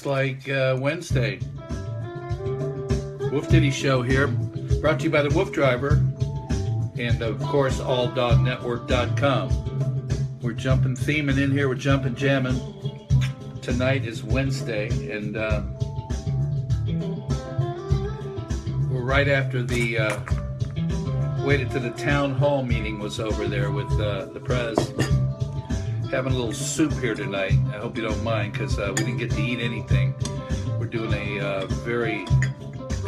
looks like Wednesday. WooF Ditty show here, brought to you by the WooF Driver, and of course alldognetwork.com. We're jumping theming in here, we're jumping jamming. Tonight is Wednesday, and we're right after the waited till the town hall meeting was over there with the press. Having a little soup here tonight. I hope you don't mind, because we didn't get to eat anything. We're doing a very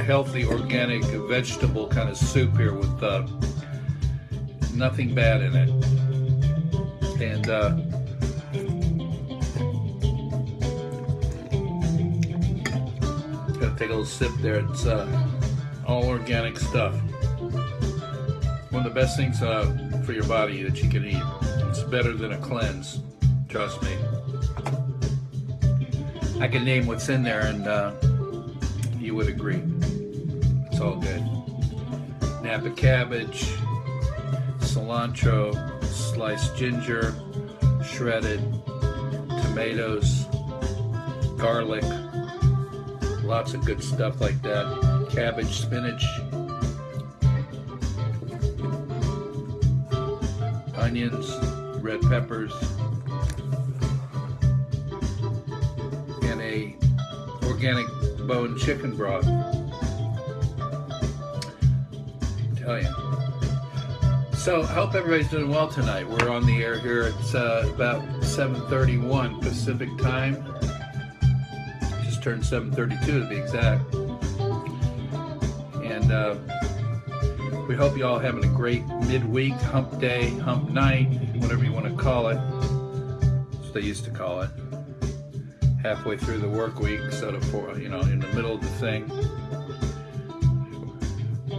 healthy, organic, vegetable kind of soup here with nothing bad in it. And gotta take a little sip there. It's all organic stuff. One of the best things for your body that you can eat. It's better than a cleanse, trust me. I can name what's in there and you would agree. It's all good. Napa cabbage, cilantro, sliced ginger, shredded, tomatoes, garlic, lots of good stuff like that. Cabbage, spinach, onions, red peppers, and a organic bone chicken broth. Tell you. So I hope everybody's doing well tonight. We're on the air here. It's about 7:31 Pacific time. Just turned 7:32 to be exact. And we hope you all having a great midweek, hump day, hump night, whatever you want to call it. That's what they used to call it. Halfway through the work week, so in the middle of the thing.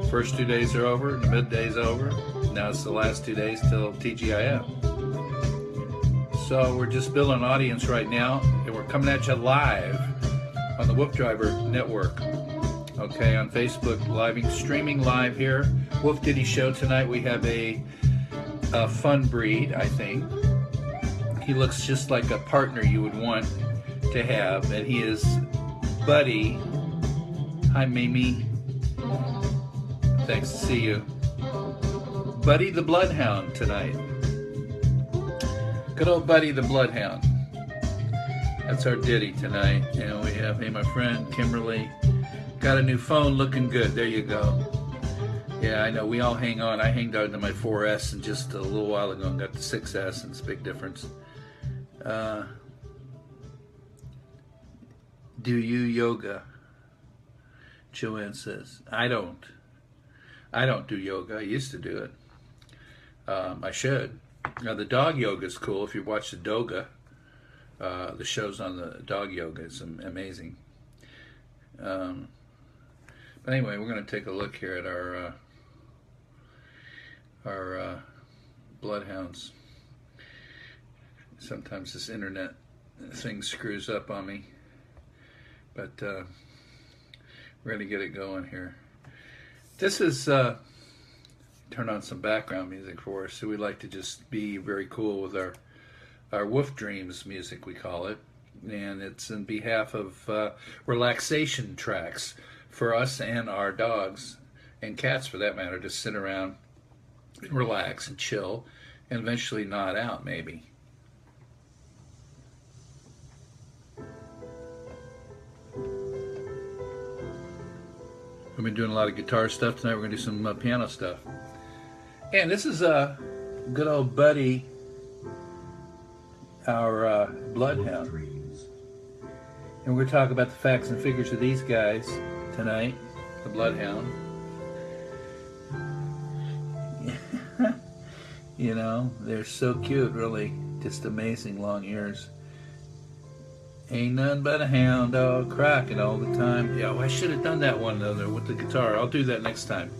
First 2 days are over, the midday's over. Now it's the last 2 days till TGIF. So we're just building an audience right now, and we're coming at you live on the WooF Driver network. Okay, on Facebook, streaming live here. WooF Ditty show tonight. We have a fun breed, I think. He looks just like a partner you would want to have, and he is Buddy. Hi, Mimi. Thanks to see you. Buddy the Bloodhound tonight. Good old Buddy the Bloodhound. That's our ditty tonight. And we have, hey, my friend Kimberly. Got a new phone, looking good. There you go. Yeah, I know. We all hang on. I hanged on to my 4S and just a little while ago and got the 6S, and it's a big difference. Do you yoga? Joanne says. I don't do yoga. I used to do it. I should. Now, the dog yoga is cool. If you watch the Doga, the shows on the dog yoga is amazing. But anyway, we're going to take a look here at our bloodhounds. Sometimes this internet thing screws up on me, but we're going to get it going here. This is turn on some background music for us. So we like to just be very cool with our WooF Dreams music, we call it, and it's in behalf of relaxation tracks for us and our dogs and cats, for that matter, to sit around and relax and chill and eventually nod out, maybe. We've been doing a lot of guitar stuff tonight. We're going to do some piano stuff. And this is a good old Buddy, our Bloodhound. And we're going to talk about the facts and figures of these guys tonight, the Bloodhound. You know, they're so cute, really. Just amazing long ears. Ain't nothing but a hound dog cracking all the time. Yeah, well, I should have done that one though with the guitar. I'll do that next time.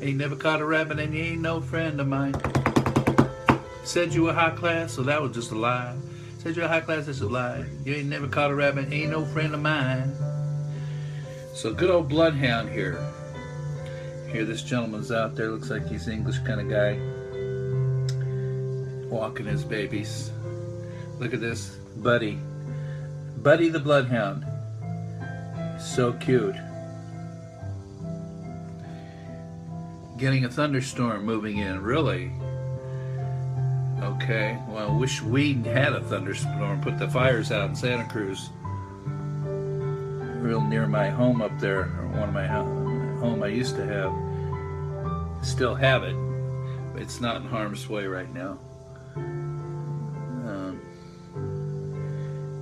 Ain't never caught a rabbit and you ain't no friend of mine. Said you were high class, so that was just a lie. Said you're high class, that's a lie. You ain't never caught a rabbit, ain't no friend of mine. So good old Bloodhound here. Here, this gentleman's out there. Looks like he's an English kind of guy. Walking his babies. Look at this, Buddy. Buddy the Bloodhound. So cute. Getting a thunderstorm moving in, really? Okay, well, I wish we had a thunderstorm, put the fires out in Santa Cruz. Real near my home up there, or one of my home I used to have. Still have it, but it's not in harm's way right now.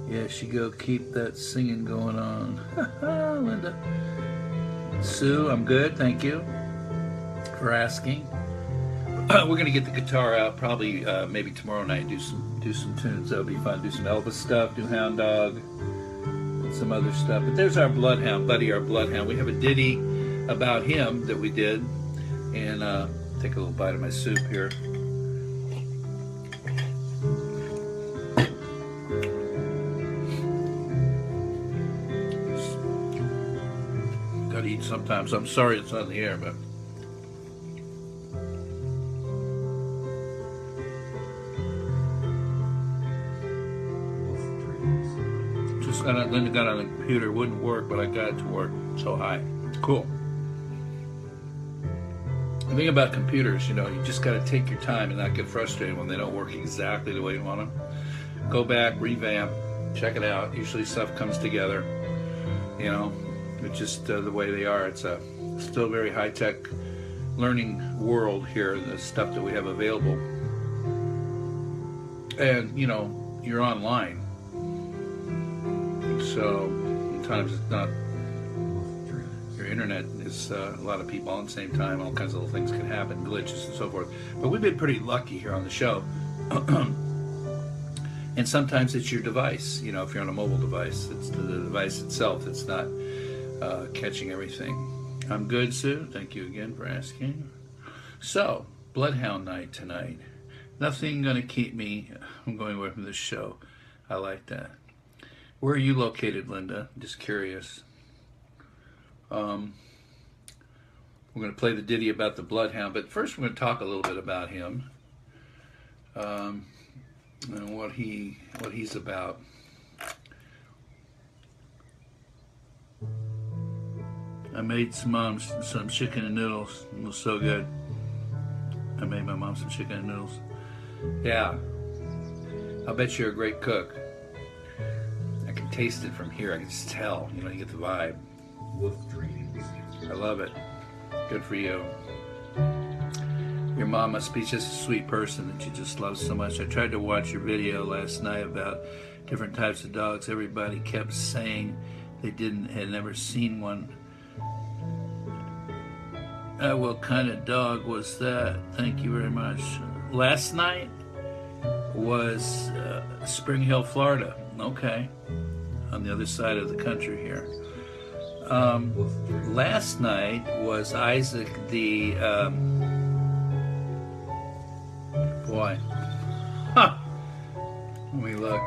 Yeah, she go keep that singing going on. Linda. Sue, I'm good, thank you for asking. We're gonna get the guitar out probably maybe tomorrow night. Do some tunes. That'll be fun. Do some Elvis stuff. Do Hound Dog. And some other stuff. But there's our Bloodhound, Buddy, our Bloodhound. We have a ditty about him that we did, and take a little bite of my soup here. Gotta eat sometimes. I'm sorry it's on the air, but. Linda got on the computer, wouldn't work, but I got it to work. So hi. Cool. The thing about computers, you know, you just got to take your time and not get frustrated when they don't work exactly the way you want them. Go back, revamp, check it out. Usually stuff comes together. You know, it's just the way they are. It's a still very high-tech learning world here, the stuff that we have available. And, you know, you're online. So sometimes it's not, your internet is a lot of people on the same time, all kinds of little things can happen, glitches and so forth. But we've been pretty lucky here on the show. And sometimes it's your device, you know, if you're on a mobile device, it's the device itself that's not catching everything. I'm good, Sue. Thank you again for asking. So, Bloodhound night tonight. Nothing gonna keep me from going away from this show. I like that. Where are you located, Linda? Just curious. We're going to play the ditty about the Bloodhound, but first we're going to talk a little bit about him and what he's about. I made some chicken and noodles. It was so good. I made my mom some chicken and noodles. Yeah. I'll bet you're a great cook. I can taste it from here. I can just tell. You know, you get the vibe. WooF dreams. I love it. Good for you. Your mom must be just a sweet person that you just love so much. I tried to watch your video last night about different types of dogs. Everybody kept saying they had never seen one. What kind of dog was that? Thank you very much. Last night was Spring Hill, Florida. Okay. On the other side of the country here. Last night was Isaac the boy. Huh. Let me look.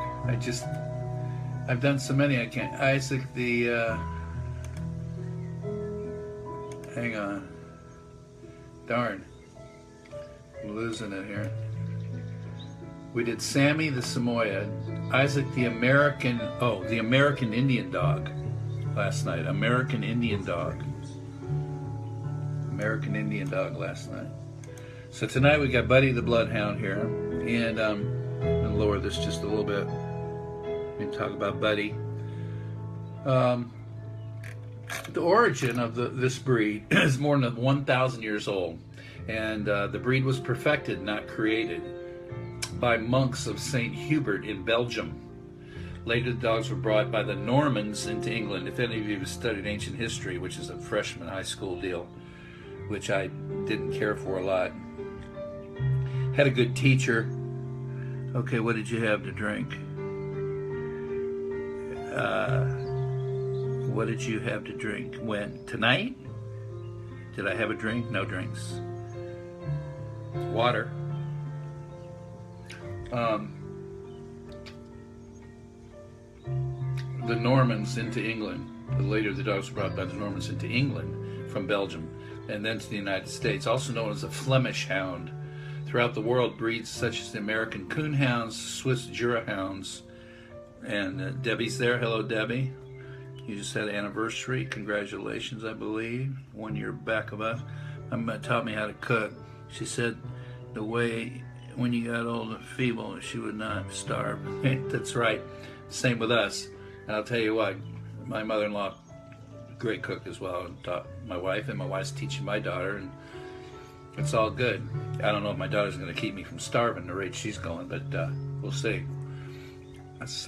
I've done so many I can't. Isaac the hang on. Darn. I'm losing it here. We did Sammy the Samoyed, Isaac the American Indian dog last night. American Indian dog last night. So tonight we got Buddy the Bloodhound here, and I'm gonna lower this just a little bit and talk about Buddy. The origin of this breed is more than 1,000 years old, and the breed was perfected, not created, by monks of St. Hubert in Belgium. Later, the dogs were brought by the Normans into England. If any of you have studied ancient history, which is a freshman high school deal, which I didn't care for a lot. Had a good teacher. Okay, what did you have to drink? What did you have to drink? When? Tonight? Did I have a drink? No drinks. Water. The Normans into England. Later, the dogs were brought by the Normans into England from Belgium and then to the United States, also known as a Flemish hound. Throughout the world, breeds such as the American Coonhounds, Swiss Jura Hounds, and Debbie's there. Hello, Debbie. You just had an anniversary. Congratulations, I believe. 1 year back of us. My mom taught me how to cook. She said the way when you got old and feeble, she would not starve. That's right. Same with us. And I'll tell you what, my mother-in-law, great cook as well, and taught my wife, and my wife's teaching my daughter, and it's all good. I don't know if my daughter's going to keep me from starving the rate she's going, but we'll see. That's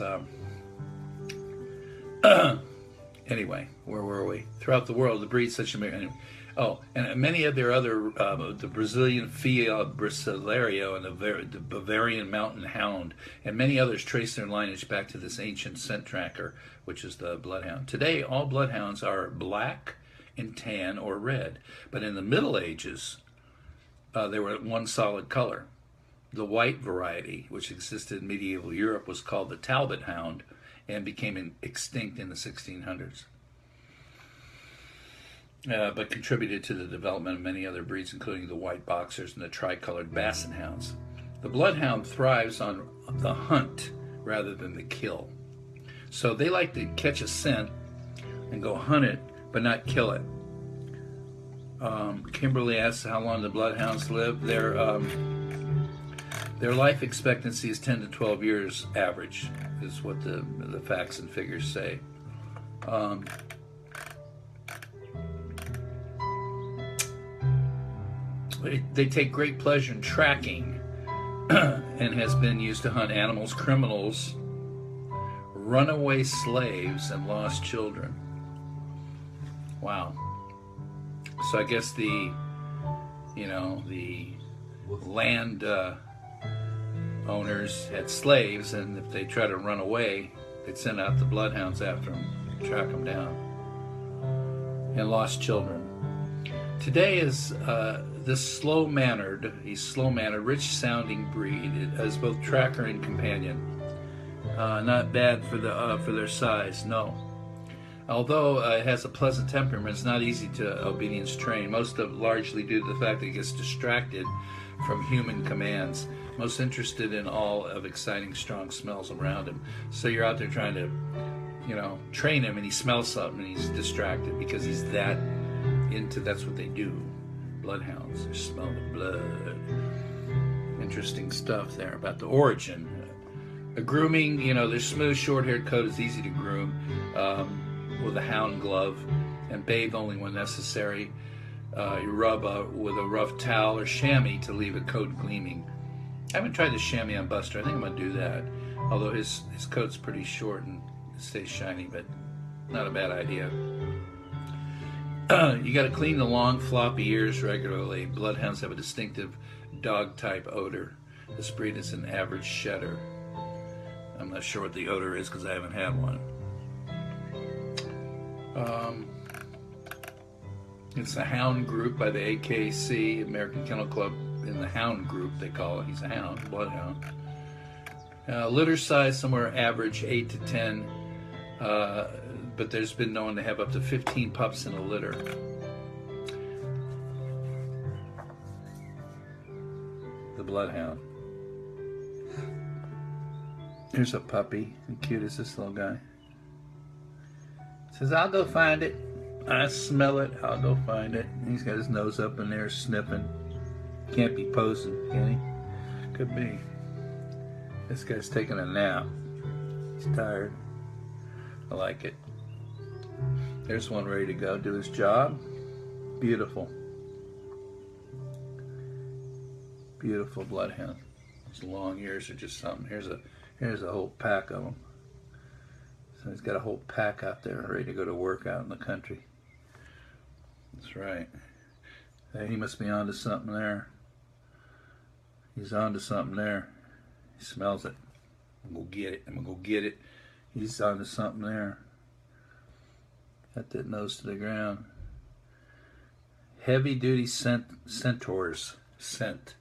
anyway, where were we? Throughout the world, the breeds such a anyway. Oh, and many of their other, the Brazilian Fiat Brasileiro and the Bavarian Mountain Hound, and many others trace their lineage back to this ancient scent tracker, which is the Bloodhound. Today, all Bloodhounds are black and tan or red, but in the Middle Ages, they were one solid color. The white variety, which existed in medieval Europe, was called the Talbot Hound and became extinct in the 1600s. But contributed to the development of many other breeds, including the white boxers and the tricolored basset hounds. The Bloodhound thrives on the hunt rather than the kill. So they like to catch a scent and go hunt it, but not kill it. Kimberly asks how long the Bloodhounds live. Their life expectancy is 10 to 12 years average, is what the facts and figures say. They take great pleasure in tracking and has been used to hunt animals, criminals, runaway slaves, and lost children. Wow. So I guess the land owners had slaves, and if they try to run away, they'd send out the Bloodhounds after them, track them down. And lost children. Today is this slow-mannered, rich-sounding breed as both tracker and companion. Not bad for their size, no. Although it has a pleasant temperament, it's not easy to obedience train. Most of largely due to the fact that it gets distracted from human commands. Most interested in all of exciting, strong smells around him. So you're out there trying to, train him, and he smells something, and he's distracted because he's that into. That's what they do. Bloodhounds, they smell the blood. Interesting stuff there about the origin. Grooming, their smooth, short-haired coat is easy to groom with a hound glove and bathe only when necessary. You rub with a rough towel or chamois to leave a coat gleaming. I haven't tried the chamois on Buster. I think I'm going to do that. Although his coat's pretty short and it stays shiny, but not a bad idea. You got to clean the long, floppy ears regularly. Bloodhounds have a distinctive dog-type odor. This breed is an average shedder. I'm not sure what the odor is because I haven't had one. It's a hound group by the AKC, American Kennel Club. In the hound group, they call it. He's a hound, Bloodhound. Litter size somewhere average 8 to 10, but there's been known to have up to 15 pups in a litter. The Bloodhound. Here's a puppy. How cute is this little guy? Says, I'll go find it. I smell it. I'll go find it. He's got his nose up in there sniffing. Can't be posing, can he? Could be. This guy's taking a nap. He's tired. I like it. There's one ready to go do his job. Beautiful. Beautiful Bloodhound. His long ears are just something. Here's a whole pack of them. So he's got a whole pack out there ready to go to work out in the country. That's right. Hey, he must be onto something there. He's onto something there. He smells it. I'm gonna go get it. I'm gonna go get it. He's onto something there. Got that nose to the ground. Heavy duty centaurs. Scent.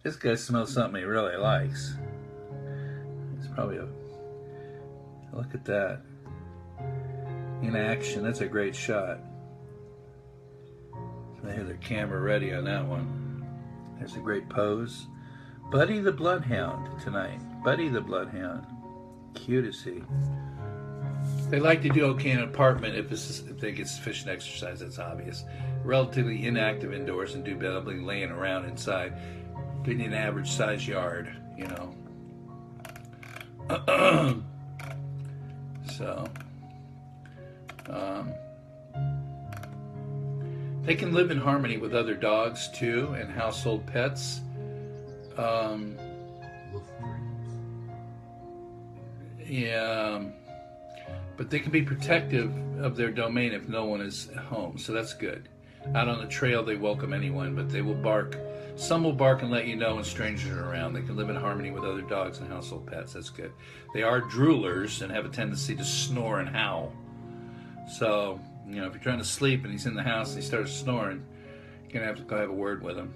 This guy smells something he really likes. It's probably a... Look at that. In action. That's a great shot. They have their camera ready on that one. There's a great pose. Buddy the Bloodhound tonight. Buddy the Bloodhound. Cute is he. They like to do okay in an apartment if they get sufficient exercise. That's obvious. Relatively inactive indoors and do better laying around inside. They need an average size yard, you know. So, they can live in harmony with other dogs too and household pets. Yeah, but they can be protective of their domain if no one is home, so that's good. Out on the trail, they welcome anyone, but they will bark. Some will bark and let you know when strangers are around. They can live in harmony with other dogs and household pets. That's good. They are droolers and have a tendency to snore and howl. So, you know, if you're trying to sleep and he's in the house and he starts snoring, you're going to have to go have a word with him.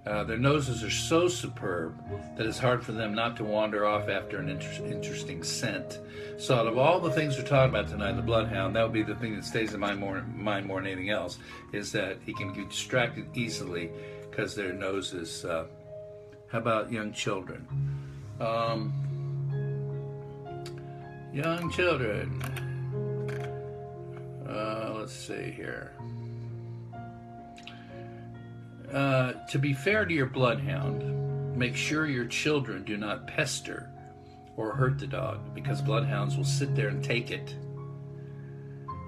Their noses are so superb that it's hard for them not to wander off after an interesting scent. So out of all the things we're talking about tonight, the Bloodhound, that would be the thing that stays in my mind more than anything else, is that he can get distracted easily because their noses. How about young children? Young children. Let's see here. To be fair to your Bloodhound, make sure your children do not pester or hurt the dog, because Bloodhounds will sit there and take it.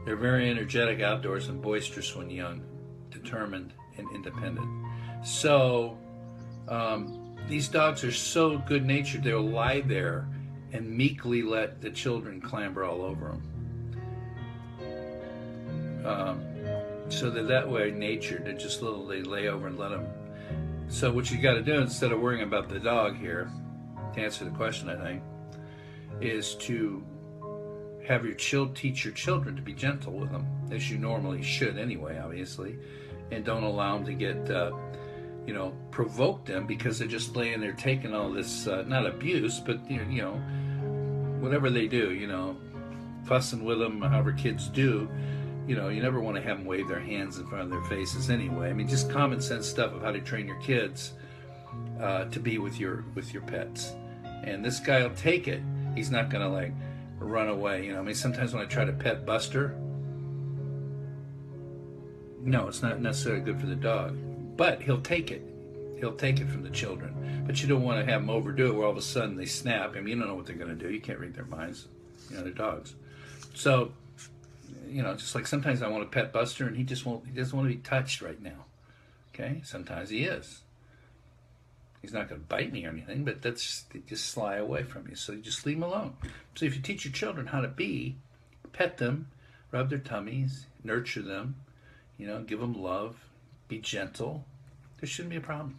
They're very energetic outdoors and boisterous when young, determined and independent. So these dogs are so good-natured, they'll lie there and meekly let the children clamber all over them. So they're that way natured. They're just they lay over and let them. So what you got to do, instead of worrying about the dog here, to answer the question, I think, is to have teach your children to be gentle with them, as you normally should anyway, obviously, and don't allow them to get, provoke them because they're just laying there taking all this, not abuse, but, whatever they do, fussing with them, however kids do. You never want to have them wave their hands in front of their faces anyway. I mean, just common sense stuff of how to train your kids to be with your pets. And this guy will take it. He's not going to run away. I mean, sometimes when I try to pet Buster, no, it's not necessarily good for the dog. But he'll take it. He'll take it from the children. But you don't want to have them overdo it where all of a sudden they snap. I mean, you don't know what they're going to do. You can't read their minds. They're dogs. So, just like sometimes I want to pet Buster and he doesn't want to be touched right now. Okay? Sometimes he is. He's not going to bite me or anything, but they just sly away from you. So you just leave him alone. So if you teach your children how to be, pet them, rub their tummies, nurture them, give them love, be gentle, there shouldn't be a problem.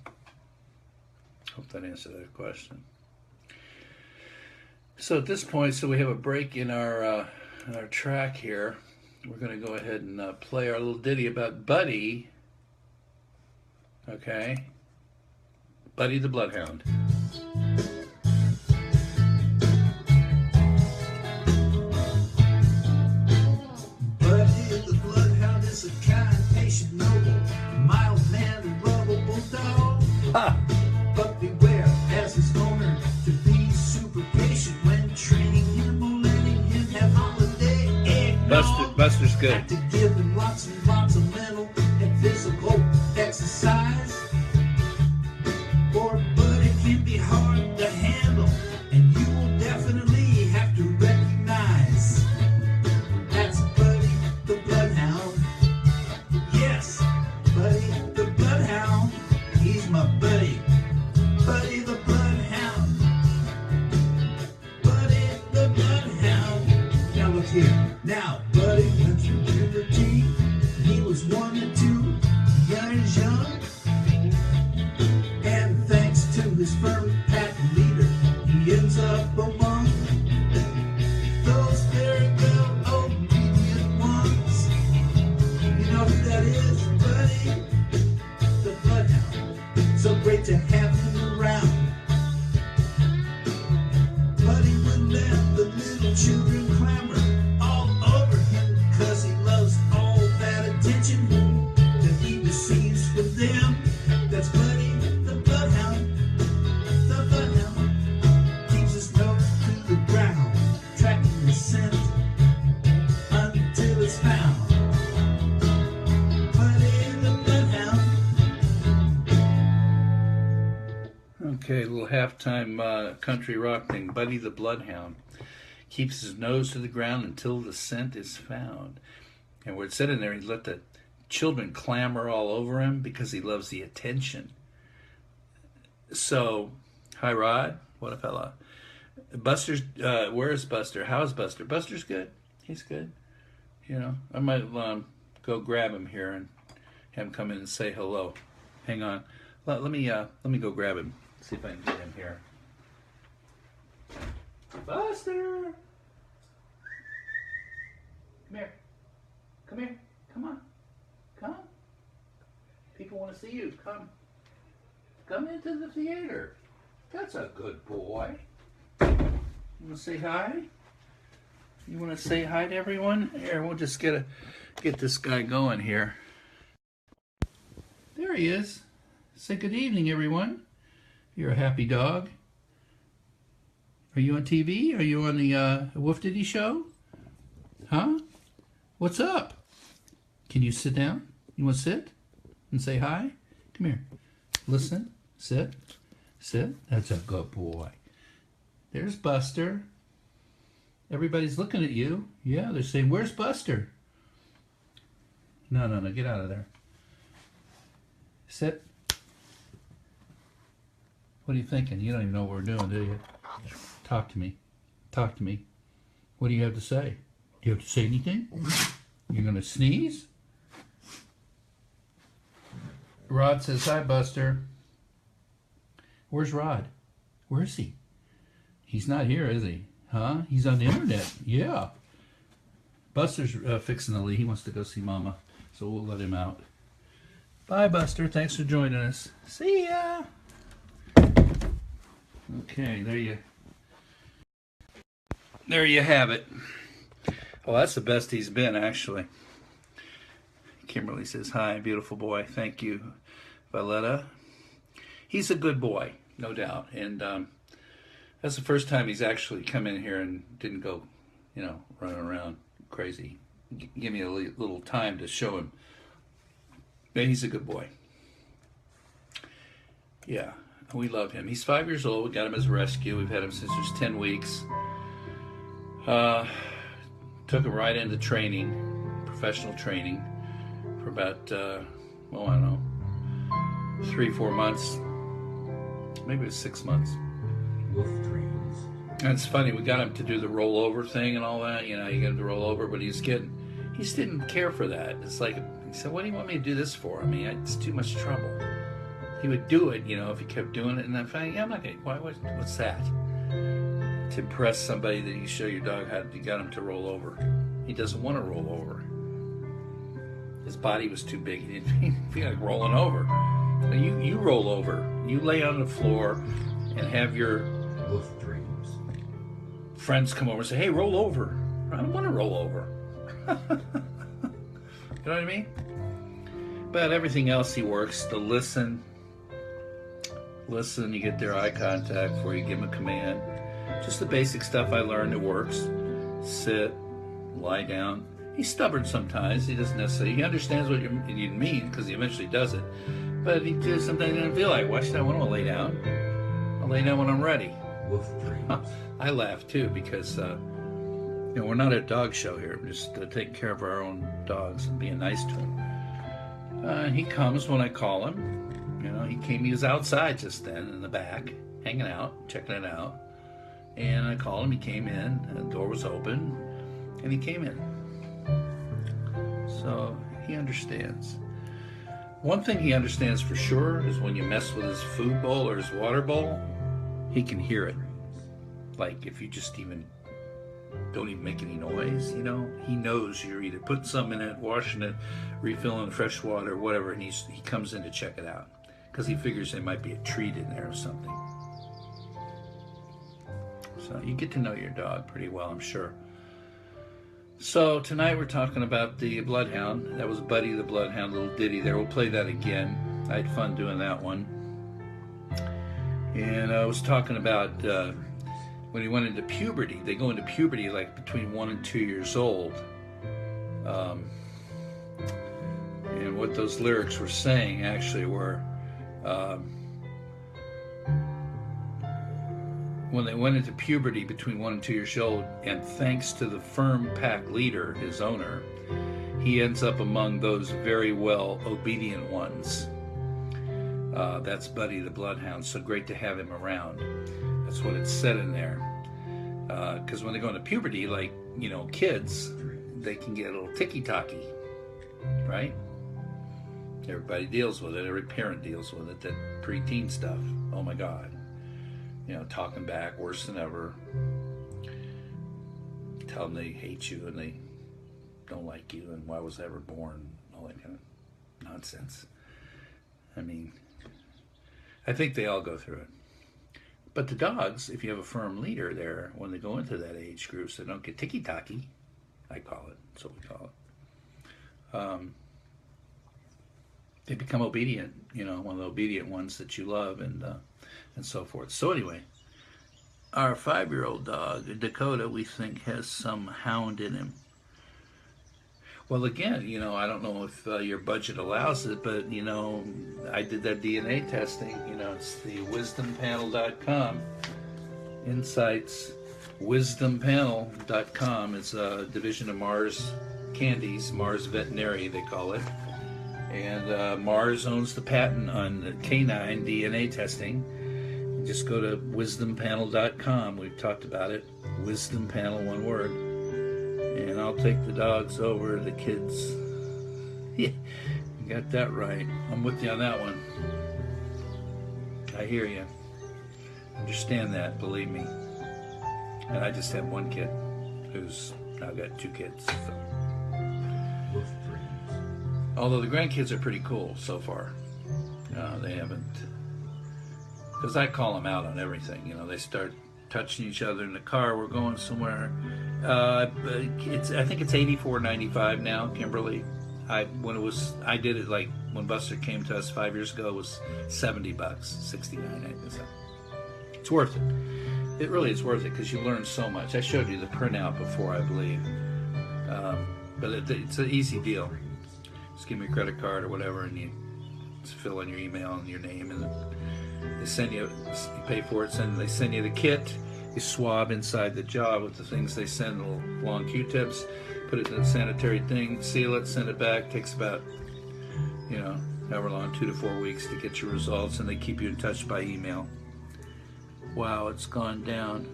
Hope that answered that question. So at this point, we have a break in our track here. We're going to go ahead and play our little ditty about Buddy. Okay? Buddy the Bloodhound. Buddy the Bloodhound is a kind, patient, noble, mild-mannered, lovable dog. Ha! But beware, as his owner, to be super patient when training him or letting him have holiday eggnog. Buster's good. Have to give him lots and lots of mental and physical exercise. Or Buddy can be hard to handle, and you will definitely have to recognize that's Buddy the Bloodhound. Yes, Buddy the Bloodhound. He's my buddy. Buddy the Bloodhound. Buddy the Bloodhound. Now look here. Now, Buddy went through puberty. He was 1 and 2 years young. And thanks to his firm pack leader, he ends up among those very well obedient ones. You know who that is? Buddy the Bloodhound. So great to have him around. Buddy would let the little children clamor all over halftime country rock thing. Buddy the Bloodhound keeps his nose to the ground until the scent is found. And where it said in there, he let the children clamor all over him because he loves the attention. So, hi Rod, what a fella. Buster's, where is Buster? How is Buster? Buster's good. He's good. You know, I might go grab him here and have him come in and say hello. Hang on. Let me go grab him. See if I can get him here. Buster! Come here. Come here. Come on. Come. People want to see you. Come. Come into the theater. That's a good boy. You want to say hi? You want to say hi to everyone? Here, we'll just get this guy going here. There he is. Say good evening, everyone. You're a happy dog. Are you on TV? Are you on the WooF Ditty show? Huh? What's up? Can you sit down? You want to sit and say hi? Come here. Listen. Sit. Sit. That's a good boy. There's Buster. Everybody's looking at you. Yeah, they're saying, where's Buster? No, get out of there. Sit. What are you thinking? You don't even know what we're doing, do you? Talk to me. Talk to me. What do you have to say? Do you have to say anything? You're going to sneeze? Rod says, hi, Buster. Where's Rod? Where is he? He's not here, is he? Huh? He's on the internet. Yeah. Buster's fixing to leave. He wants to go see Mama, so we'll let him out. Bye, Buster. Thanks for joining us. See ya. Okay, there you have it. Well, that's the best he's been, actually. Kimberly says, hi, beautiful boy. Thank you, Valletta. He's a good boy, no doubt. And that's the first time he's actually come in here and didn't go, running around crazy. Give me a little time to show him. But he's a good boy. Yeah, we love him. He's 5 years old. We got him as a rescue. We've had him since he was 10 weeks. Took him right into training, professional training, for about, I don't know, 3-4 months. Maybe it was 6 months. WooF dreams. And it's funny, we got him to do the rollover thing and all that. You get him to roll over, but he just didn't care for that. It's like, he said, what do you want me to do this for? I mean, it's too much trouble. He would do it, if he kept doing it, and then finally, I'm not going to, what's that? To impress somebody that you show your dog how you got him to roll over. He doesn't want to roll over. His body was too big. He didn't feel like rolling over. You roll over. You lay on the floor and have your WooF dreams. Friends come over and say, hey, roll over. I don't want to roll over. You know what I mean? But everything else he works. The listen, you get their eye contact before you give him a command. Just the basic stuff I learned that works. Sit, lie down. He's stubborn sometimes. He doesn't necessarily, he understands what you mean because he eventually does it. But he just sometimes doesn't feel like, why should I want to lay down? I'll lay down when I'm ready. WooF dreams. I laugh too because, we're not a dog show here. We're just taking care of our own dogs and being nice to him. He comes when I call him. He was outside just then in the back, hanging out, checking it out. And I called him, he came in, the door was open, and he came in. So he understands. One thing he understands for sure is when you mess with his food bowl or his water bowl, he can hear it. Like if you just don't even make any noise, he knows you're either putting something in it, washing it, refilling fresh water, whatever, and he comes in to check it out because he figures there might be a treat in there or something. So you get to know your dog pretty well, I'm sure. So tonight we're talking about the Bloodhound. That was Buddy the Bloodhound, little ditty there. We'll play that again. I had fun doing that one. And I was talking about when he went into puberty. They go into puberty like between 1 and 2 years old. And what those lyrics were saying actually were, when they went into puberty between 1 and 2 years old, and thanks to the firm pack leader, his owner, he ends up among those very well obedient ones. That's Buddy the Bloodhound. So great to have him around. That's what it said in there. Because when they go into puberty, like, you know, kids, they can get a little ticky-tacky, right? Everybody deals with it. Every parent deals with it. That preteen stuff. Oh my God. You know, talking back worse than ever. Tell them they hate you and they don't like you and why was I ever born? All that kind of nonsense. I mean, I think they all go through it. But the dogs, if you have a firm leader there, when they go into that age group, so they don't get ticky-tacky, I call it, that's what we call it. They become obedient, you know, one of the obedient ones that you love and so forth. So anyway, our 5-year-old dog, Dakota, we think has some hound in him. Well, again, you know, I don't know if your budget allows it, but, you know, I did that DNA testing. You know, it's the wisdompanel.com. Insights, wisdompanel.com. It's a division of Mars Candies, Mars Veterinary, they call it. And Mars owns the patent on the canine DNA testing. Just go to wisdompanel.com. We've talked about it. Wisdom Panel, one word. And I'll take the dogs over the kids. Yeah, you got that right. I'm with you on that one. I hear you. Understand that, believe me. And I just have one kid who's now got 2 kids. So. Although the grandkids are pretty cool so far. They haven't, because I call them out on everything. You know, they start touching each other in the car. We're going somewhere. I think it's $84.95 now, Kimberly. I did it like when Buster came to us 5 years ago. It was $70, $69. It's worth it. It really is worth it because you learn so much. I showed you the printout before, I believe, but it's an easy deal. Just give me a credit card or whatever, and you just fill in your email and your name, and they send you pay for it. They send you the kit. You swab inside the jar with the things they send, little long Q-tips, put it in a sanitary thing, seal it, send it back. Takes about, you know, however long, 2 to 4 weeks to get your results, and they keep you in touch by email. Wow, it's gone down.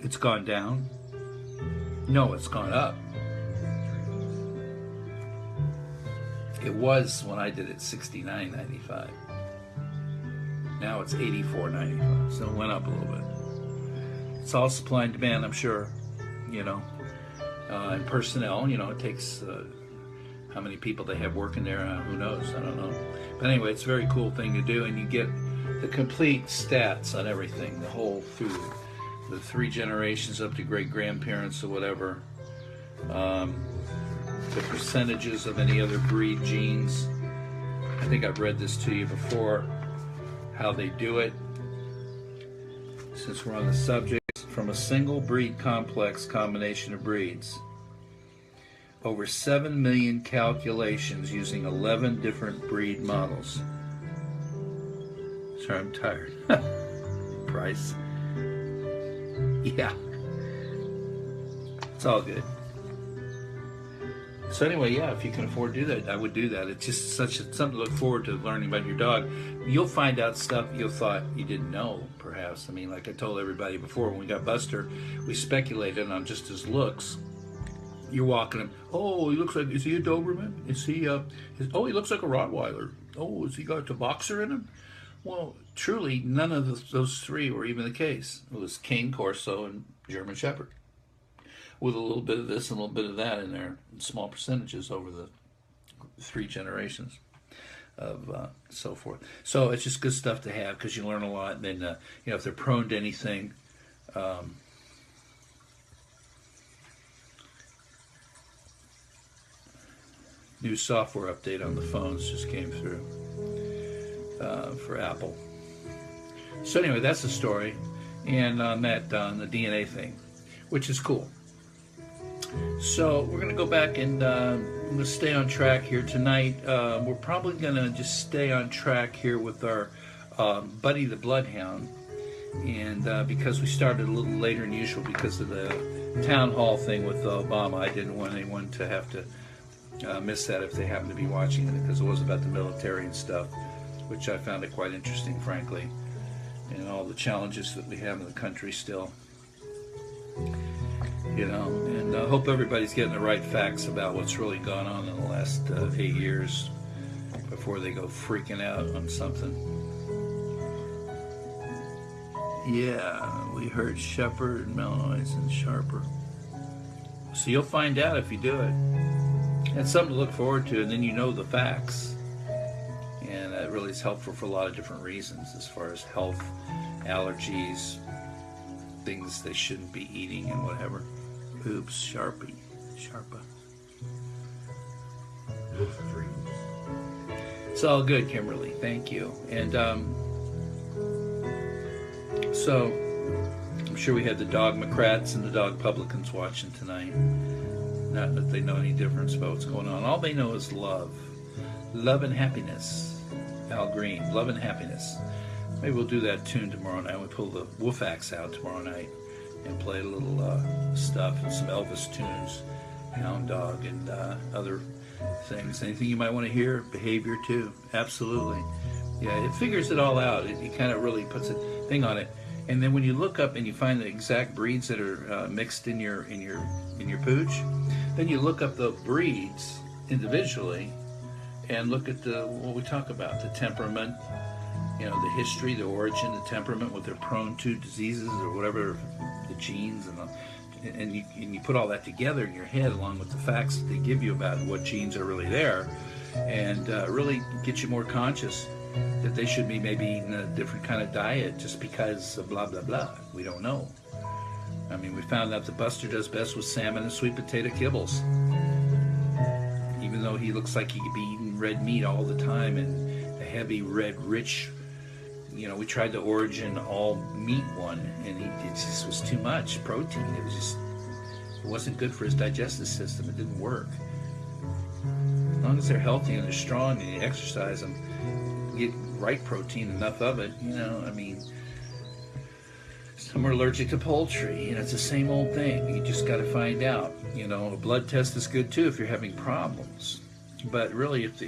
It's gone down? No, it's gone up. It was, when I did it, $69.95. Now it's $84.95, so it went up a little bit. It's all supply and demand, I'm sure, you know. And personnel, you know, it takes how many people they have working there, who knows, I don't know. But anyway, it's a very cool thing to do, and you get the complete stats on everything, the whole through the 3 generations up to great-grandparents or whatever. The percentages of any other breed genes. I think I've read this to you before, how they do it. Since we're on the subject, from a single breed complex combination of breeds, over 7 million calculations using 11 different breed models. Sorry, I'm tired. Price. Yeah. It's all good. So anyway, yeah, if you can afford to do that, I would do that. It's just something to look forward to, learning about your dog. You'll find out stuff you thought you didn't know, perhaps. I mean, like I told everybody before, when we got Buster, we speculated on just his looks. You're walking him. Oh, he looks like, is he a Doberman? Is he, oh, he looks like a Rottweiler. Oh, has he got a boxer in him? Well, truly, none of those 3 were even the case. It was Cane Corso and German Shepherd, with a little bit of this and a little bit of that in there, in small percentages over the 3 generations of so forth. So it's just good stuff to have because you learn a lot. And then, you know, if they're prone to anything, new software update on the phones just came through for Apple. So anyway, that's the story. And on that, on the DNA thing, which is cool. So we're going to go back and I'm going to stay on track here tonight. We're probably going to just stay on track here with our Buddy the Bloodhound. And because we started a little later than usual because of the town hall thing with Obama, I didn't want anyone to have to miss that if they happen to be watching it, because it was about the military and stuff, which I found it quite interesting, frankly, and all the challenges that we have in the country still. You know, and I hope everybody's getting the right facts about what's really gone on in the last 8 years before they go freaking out on something. Yeah, we heard Shepherd and Melnoise and Sharper. So you'll find out if you do it. It's something to look forward to, and then you know the facts. And that really is helpful for a lot of different reasons, as far as health, allergies, things they shouldn't be eating and whatever. Oops, Sharpa. WooF dreams. It's all good, Kimberly. Thank you. And so I'm sure we had the Dogmocrats and the Dogpublicans watching tonight. Not that they know any difference about what's going on. All they know is love. Love and happiness. Al Green, love and happiness. Maybe we'll do that tune tomorrow night. We'll pull the WooF axe out tomorrow night and play a little stuff and some Elvis tunes, Hound Dog and other things. Anything you might want to hear? Behavior too. Absolutely. Yeah, it figures it all out. It kind of really puts a thing on it. And then when you look up and you find the exact breeds that are mixed in your pooch, then you look up the breeds individually and look at what we talk about, the temperament, you know, the history, the origin, the temperament, what they're prone to, diseases or whatever, the genes, and you put all that together in your head along with the facts that they give you about what genes are really there, and really get you more conscious that they should be maybe eating a different kind of diet just because of blah, blah, blah. We don't know. I mean, we found out that Buster does best with salmon and sweet potato kibbles. Even though he looks like he could be eating red meat all the time and a heavy red rich, you know, we tried the Origin all meat one and it just was too much protein. It wasn't good for his digestive system. It didn't work. As long as they're healthy and they're strong and you exercise them, get right protein, enough of it, you know, I mean, some are allergic to poultry, you know, it's the same old thing. You just got to find out, you know. A blood test is good too if you're having problems, but really if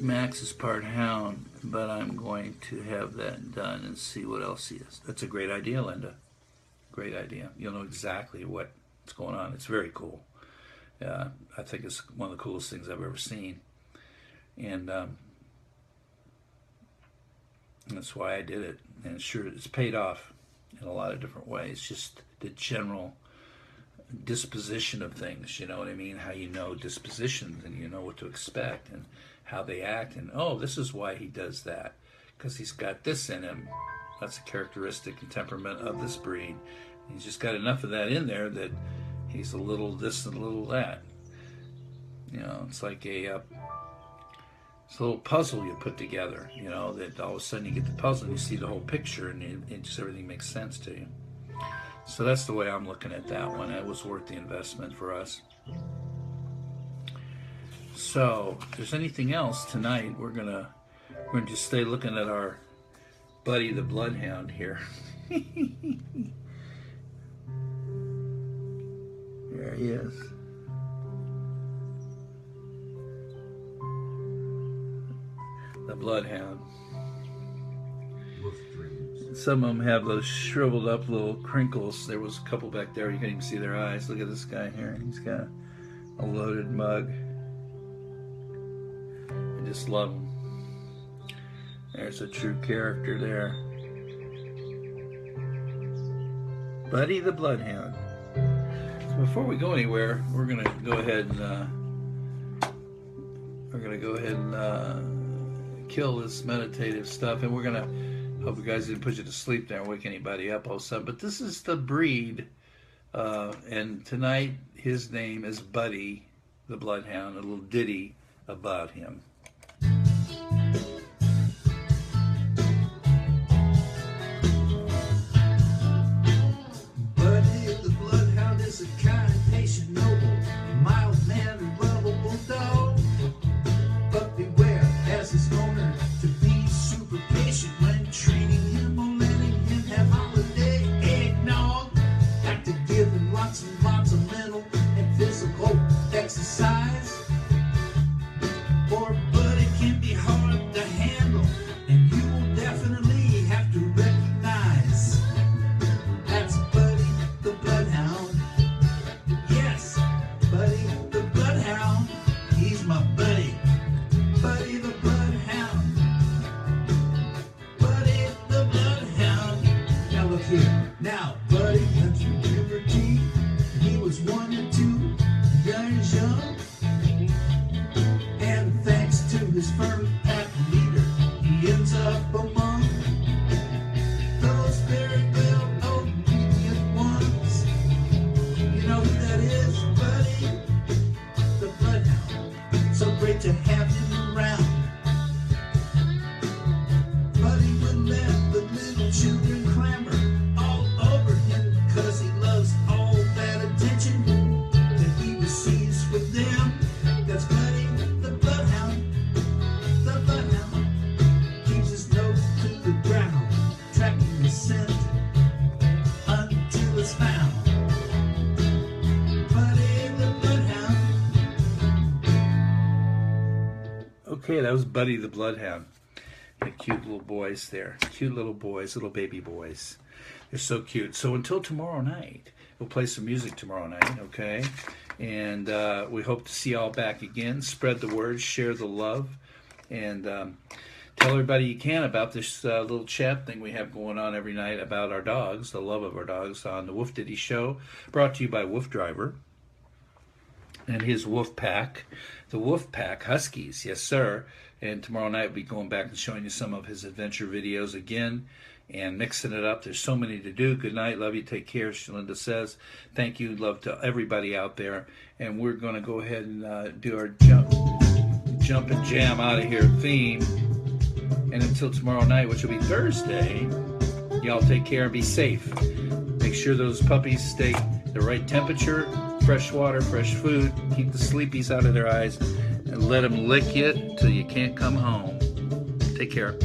Max is part hound, but I'm going to have that done and see what else he is. That's a great idea, Linda. Great idea. You'll know exactly what's going on. It's very cool. I think it's one of the coolest things I've ever seen, and that's why I did it. And sure, it's paid off in a lot of different ways. Just the general disposition of things, you know what I mean? How you know dispositions and you know what to expect and how they act, and oh, this is why he does that, because he's got this in him. That's a characteristic and temperament of this breed. He's just got enough of that in there that he's a little this and a little that. You know, it's like it's a little puzzle you put together, you know, that all of a sudden you get the puzzle and you see the whole picture and it just everything makes sense to you. So that's the way I'm looking at that one. It was worth the investment for us. So if there's anything else tonight, we're gonna just stay looking at our buddy the Bloodhound here. There he is. The Bloodhound. WooF dreams. Some of them have those shriveled up little crinkles. There was a couple back there. You can't even see their eyes. Look at this guy here. He's got a loaded mug. I just love him. There's a true character there. Buddy the Bloodhound. So before we go anywhere, we're gonna go ahead and kill this meditative stuff, and we're gonna hope you guys didn't put you to sleep there and wake anybody up all of a sudden. But this is the breed, and tonight his name is Buddy the Bloodhound. A little ditty about him. Buddy the Bloodhound is a kind, patient, noble, mild man and lovable dog. But beware, as his owner, to be super Now, Buddy went through puberty. He was 1 or 2 years young. And thanks to his firm pack leader, he ends up among those very well obedient ones. You know who that is, Buddy? The Bloodhound. So great to have him around. Buddy would let the little children clamor all over him because he loves all that attention that he receives from them. That's Buddy the Bloodhound. The Bloodhound keeps his nose to the ground, tracking the scent until it's found. Buddy the Bloodhound. Okay, that was Buddy the Bloodhound. The cute little boys there. Cute little boys, little baby boys. They're so cute. So until tomorrow night, we'll play some music tomorrow night, okay? And we hope to see you all back again. Spread the word, share the love, and tell everybody you can about this little chat thing we have going on every night about our dogs, the love of our dogs, on the WooF Ditty Show, brought to you by WooF Driver and his WooF Pack, the WooF Pack Huskies, yes sir. And tomorrow night we'll be going back and showing you some of his adventure videos again and mixing it up. There's so many to do. Good night, love you, take care, Shalinda says. Thank you, love to everybody out there. And we're going to go ahead and do our jump and jam out of here theme. And until tomorrow night, which will be Thursday, y'all take care and be safe. Make sure those puppies stay the right temperature, fresh water, fresh food. Keep the sleepies out of their eyes and let them lick you till you can't come home. Take care.